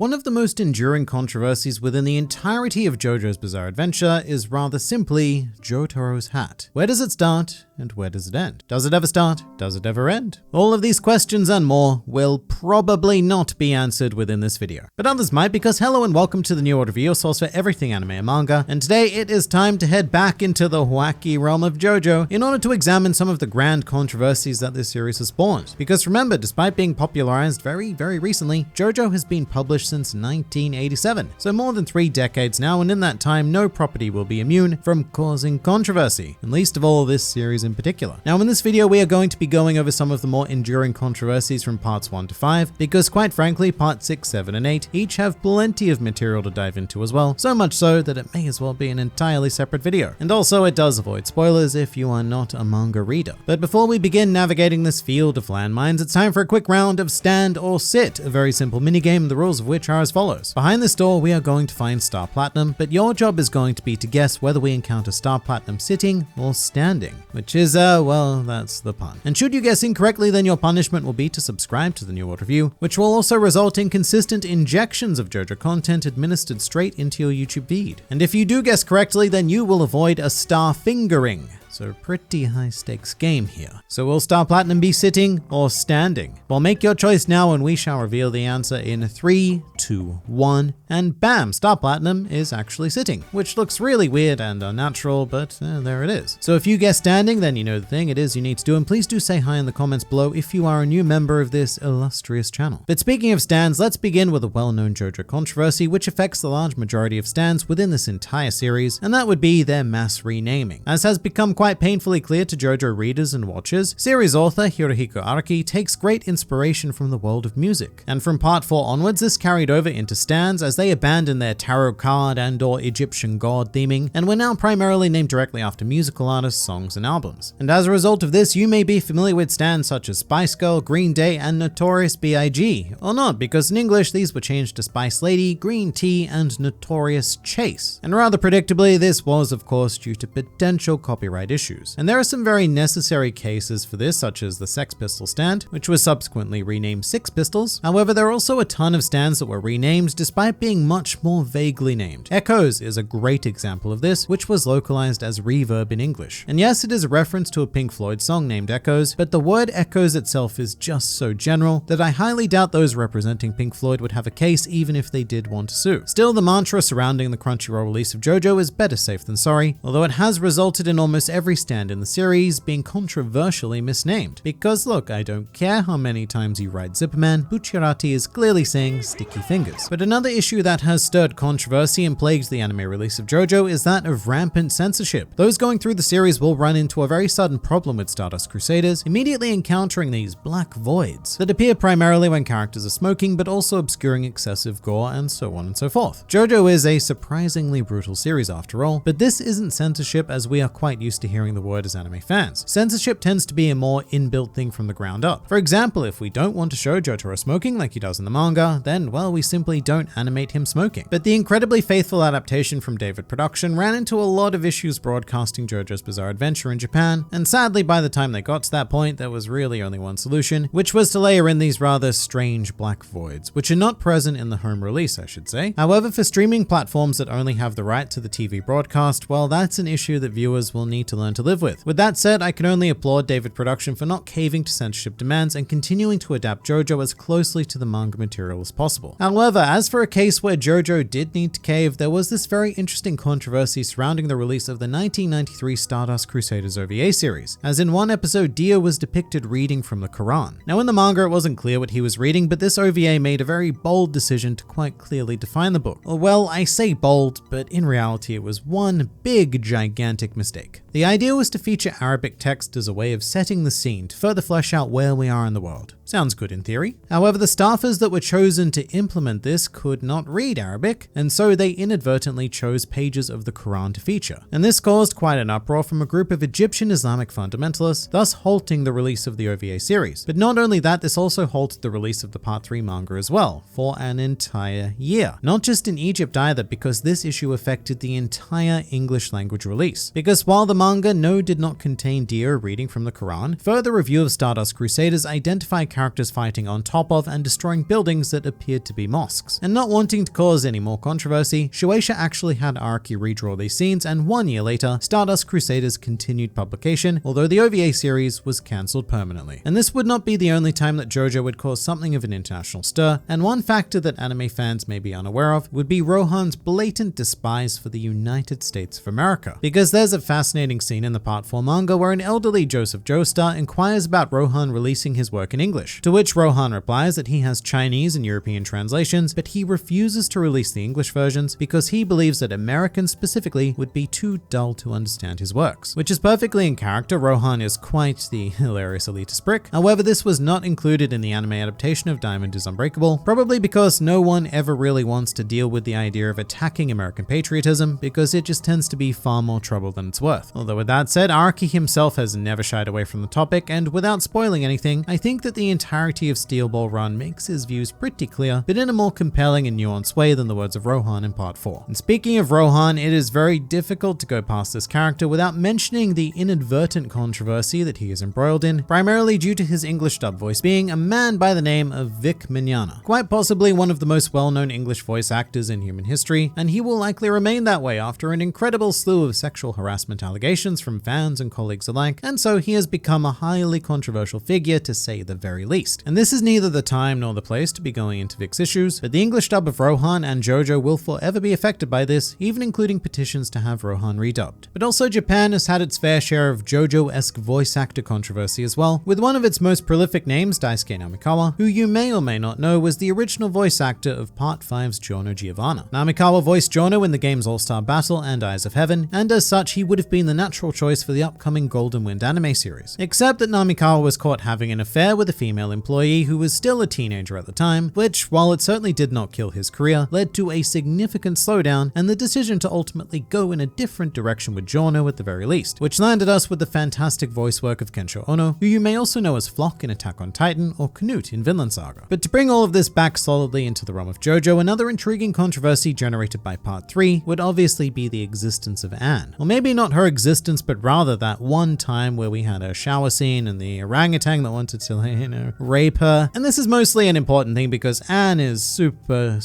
One of the most enduring controversies within the entirety of JoJo's Bizarre Adventure is rather simply Jotaro's hat. Where does it start and where does it end? Does it ever start? Does it ever end? All of these questions and more will probably not be answered within this video, but others might, because hello and welcome to the New Order Review, source for everything anime and manga, and today it is time to head back into the wacky realm of JoJo in order to examine some of the grand controversies that this series has spawned. Because remember, despite being popularized very recently, JoJo has been published since 1987, so more than 3 decades now, and in that time no property will be immune from causing controversy, and least of all this series in particular. Now in this video we are going to be going over some of the more enduring controversies from parts 1 to 5, because quite frankly part 6, 7 and 8 each have plenty of material to dive into as well, so much so that it may as well be an entirely separate video. And also it does avoid spoilers if you are not a manga reader. But before we begin navigating this field of landmines, it's time for a quick round of Stand or Sit, a very simple minigame, the rules of which are as follows. Behind this door we are going to find Star Platinum, but your job is going to be to guess whether we encounter Star Platinum sitting or standing, which is, well, that's the pun. And should you guess incorrectly, then your punishment will be to subscribe to the New Order Review, which will also result in consistent injections of JoJo content administered straight into your YouTube feed. And if you do guess correctly, then you will avoid a star fingering. So pretty high stakes game here. So will Star Platinum be sitting or standing? Well, make your choice now and we shall reveal the answer in 3, 2, 1, and bam, Star Platinum is actually sitting, which looks really weird and unnatural, but there it is. So if you guess standing, then you know the thing it is you need to do, and please do say hi in the comments below if you are a new member of this illustrious channel. But speaking of stands, let's begin with a well-known JoJo controversy which affects the large majority of stands within this entire series, and that would be their mass renaming. As has become quite painfully clear to JoJo readers and watchers, series author Hirohiko Araki takes great inspiration from the world of music. And from part 4 onwards, this carried over into stands as they abandoned their tarot card and/or Egyptian god theming, and were now primarily named directly after musical artists, songs, and albums. And as a result of this, you may be familiar with stands such as Spice Girl, Green Day, and Notorious B.I.G. Or not, because in English these were changed to Spice Lady, Green Tea, and Notorious Chase. And rather predictably, this was of course due to potential copyright issues. And there are some very necessary cases for this, such as the Sex Pistol stand, which was subsequently renamed Six Pistols. However, there are also a ton of stands that were renamed despite being much more vaguely named. Echoes is a great example of this, which was localized as Reverb in English. And yes, it is a reference to a Pink Floyd song named Echoes, but the word Echoes itself is just so general that I highly doubt those representing Pink Floyd would have a case even if they did want to sue. Still, the mantra surrounding the Crunchyroll release of JoJo is better safe than sorry, although it has resulted in almost every stand in the series being controversially misnamed. Because look, I don't care how many times you write Zipperman, Bucciarati is clearly saying sticky fingers. But another issue that has stirred controversy and plagued the anime release of JoJo is that of rampant censorship. Those going through the series will run into a very sudden problem with Stardust Crusaders, immediately encountering these black voids that appear primarily when characters are smoking, but also obscuring excessive gore and so on and so forth. JoJo is a surprisingly brutal series after all, but this isn't censorship as we are quite used to hearing the word as anime fans. Censorship tends to be a more inbuilt thing from the ground up. For example, if we don't want to show Jotaro smoking like he does in the manga, then well, we simply don't animate him smoking. But the incredibly faithful adaptation from David Production ran into a lot of issues broadcasting JoJo's Bizarre Adventure in Japan, and sadly by the time they got to that point, there was really only one solution, which was to layer in these rather strange black voids, which are not present in the home release, I should say. However, for streaming platforms that only have the right to the TV broadcast, well, that's an issue that viewers will need to learn to live with. With that said, I can only applaud David Production for not caving to censorship demands and continuing to adapt JoJo as closely to the manga material as possible. However, as for a case where JoJo did need to cave, there was this very interesting controversy surrounding the release of the 1993 Stardust Crusaders OVA series, as in one episode Dio was depicted reading from the Quran. Now in the manga it wasn't clear what he was reading, but this OVA made a very bold decision to quite clearly define the book. Well, I say bold, but in reality it was one big gigantic mistake. The idea was to feature Arabic text as a way of setting the scene to further flesh out where we are in the world. Sounds good in theory. However, the staffers that were chosen to implement this could not read Arabic, and so they inadvertently chose pages of the Quran to feature. And this caused quite an uproar from a group of Egyptian Islamic fundamentalists, thus halting the release of the OVA series. But not only that, this also halted the release of the Part 3 manga as well, for an entire year. Not just in Egypt either, because this issue affected the entire English language release. Because while the manga No did not contain Dio reading from the Quran, further review of Stardust Crusaders identified characters fighting on top of and destroying buildings that appeared to be mosques. And not wanting to cause any more controversy, Shueisha actually had Araki redraw these scenes, and 1 year later, Stardust Crusaders continued publication, although the OVA series was cancelled permanently. And this would not be the only time that JoJo would cause something of an international stir, and one factor that anime fans may be unaware of would be Rohan's blatant despise for the United States of America. Because there's a fascinating scene in the Part 4 manga where an elderly Joseph Joestar inquires about Rohan releasing his work in English, to which Rohan replies that he has Chinese and European translations, but he refuses to release the English versions because he believes that Americans specifically would be too dull to understand his works. Which is perfectly in character. Rohan is quite the hilarious elitist prick. However, this was not included in the anime adaptation of Diamond is Unbreakable, probably because no one ever really wants to deal with the idea of attacking American patriotism, because it just tends to be far more trouble than it's worth. Although with that said, Araki himself has never shied away from the topic, and without spoiling anything, I think that the entirety of Steel Ball Run makes his views pretty clear, but in a more compelling and nuanced way than the words of Rohan in Part 4. And speaking of Rohan, it is very difficult to go past this character without mentioning the inadvertent controversy that he is embroiled in, primarily due to his English dub voice being a man by the name of Vic Mignogna, quite possibly one of the most well-known English voice actors in human history, and he will likely remain that way after an incredible slew of sexual harassment allegations from fans and colleagues alike, and so he has become a highly controversial figure to say the very least. And this is neither the time nor the place to be going into Vic's issues, but the English dub of Rohan and JoJo will forever be affected by this, even including petitions to have Rohan redubbed. But also Japan has had its fair share of JoJo-esque voice actor controversy as well, with one of its most prolific names, Daisuke Namikawa, who you may or may not know was the original voice actor of Part 5's Giorno Giovanna. Namikawa voiced Giorno in the game's All-Star Battle and Eyes of Heaven, and as such he would have been the natural choice for the upcoming Golden Wind anime series. Except that Namikawa was caught having an affair with a female employee who was still a teenager at the time, which, while it certainly did not kill his career, led to a significant slowdown and the decision to ultimately go in a different direction with Giorno at the very least, which landed us with the fantastic voice work of Kensho Ono, who you may also know as Flock in Attack on Titan or Knut in Vinland Saga. But to bring all of this back solidly into the realm of JoJo, another intriguing controversy generated by Part 3 would obviously be the existence of Anne. Or maybe not her existence, but rather that one time where we had a shower scene and the orangutan that wanted to, rape her. And this is mostly an important thing because Anne is super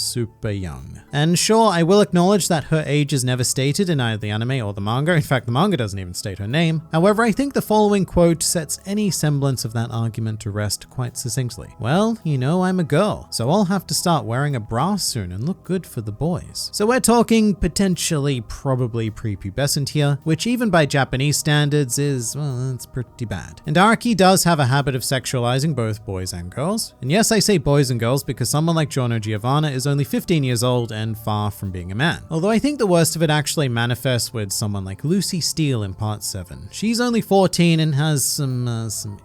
young. And sure, I will acknowledge that her age is never stated in either the anime or the manga. In fact, the manga doesn't even state her name. However, I think the following quote sets any semblance of that argument to rest quite succinctly. Well, you know, I'm a girl, so I'll have to start wearing a bra soon and look good for the boys. So we're talking potentially probably prepubescent here, which even by Japanese standards is, well, it's pretty bad. And Araki does have a habit of sexualizing both boys and girls. And yes, I say boys and girls because someone like Giorno Giovanna is only 15 years old and far from being a man. Although I think the worst of it actually manifests with someone like Lucy Steele in Part 7. She's only 14 and has some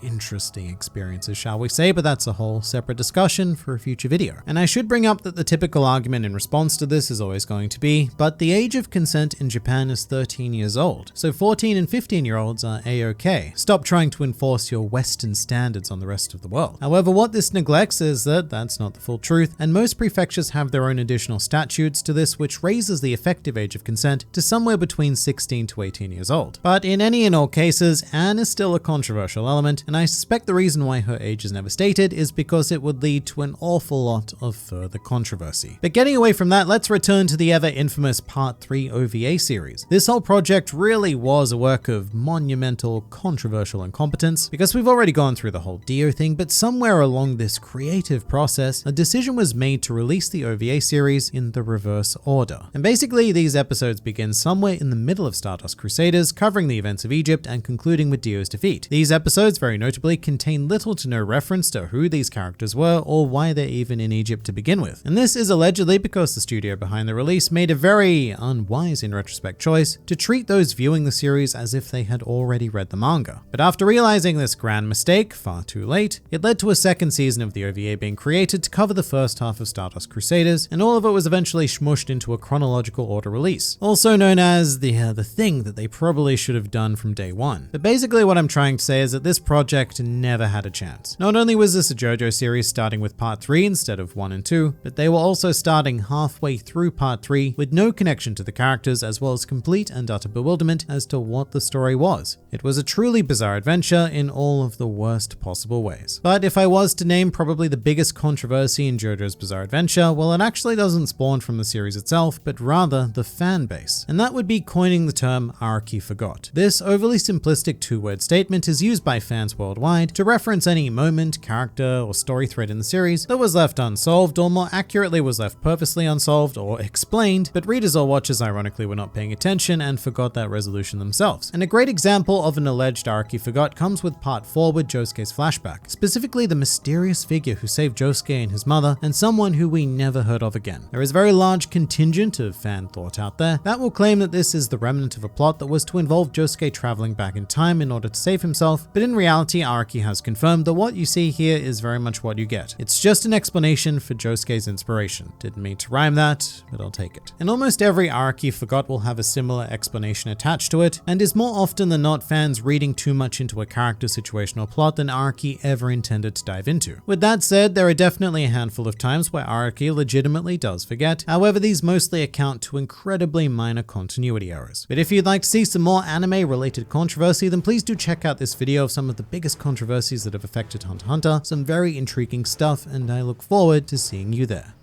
interesting experiences, shall we say, but that's a whole separate discussion for a future video. And I should bring up that the typical argument in response to this is always going to be, but the age of consent in Japan is 13 years old, so 14 and 15-year-olds are a-okay. Stop trying to enforce your Western standards on the rest of the world. However, what this neglects is that that's not the full truth, and most prefectures have their own additional statutes to this which raises the effective age of consent to somewhere between 16 to 18 years old. But in any and all cases, Anne is still a controversial element, and I suspect the reason why her age is never stated is because it would lead to an awful lot of further controversy. But getting away from that, let's return to the ever infamous Part 3 OVA series. This whole project really was a work of monumental, controversial incompetence, because we've already gone through the whole Dio thing, but somewhere along this creative process, a decision was made to release the OVA series in the reverse order. And basically, these episodes begin somewhere in the middle of Stardust Crusaders, covering the events of Egypt and concluding with Dio's defeat. These episodes, very notably, contain little to no reference to who these characters were or why they're even in Egypt to begin with. And this is allegedly because the studio behind the release made a very unwise, in retrospect, choice to treat those viewing the series as if they had already read the manga. But after realizing this grand mistake far too late, it led to a second season of the OVA being created to cover the first half of Stardust Crusaders, and all of it was eventually smushed into a chronological order release, also known as the thing that they probably should have done from day one. But basically what I'm trying to say is that this project never had a chance. Not only was this a JoJo series starting with Part 3 instead of 1 and 2, but they were also starting halfway through Part 3 with no connection to the characters, as well as complete and utter bewilderment as as to what the story was. It was a truly bizarre adventure in all of the worst possible ways. But if I was to name probably the biggest controversy in JoJo's Bizarre Adventure, well, it actually doesn't spawn from the series itself, but rather the fan base. And that would be coining the term Araki Forgot. This overly simplistic two-word statement is used by fans worldwide to reference any moment, character, or story thread in the series that was left unsolved, or more accurately was left purposely unsolved or explained, but readers or watchers ironically were not paying attention and forgot that resolution themselves. And a great example of an alleged Araki Forgot comes with part 4 with Josuke's flashback, specifically the mysterious figure who saved Josuke and his mother, and someone who we never heard of again. There is a very large contingent of fan thought out there that will claim that this is the remnant of a plot that was to involve Josuke traveling back in time in order to save himself, but in reality Araki has confirmed that what you see here is very much what you get. It's just an explanation for Josuke's inspiration. Didn't mean to rhyme that, but I'll take it. And almost every Araki Forgot will have a similar explanation attached to it, and is more often than not fans reading too much into a character's situational plot than Araki ever intended to dive into. With that said, there are definitely a handful of times where Araki legitimately does forget. However, these mostly account to incredibly minor continuity errors. But if you'd like to see some more anime-related controversy, then please do check out this video of some of the biggest controversies that have affected Hunter x Hunter. Some very intriguing stuff, and I look forward to seeing you there.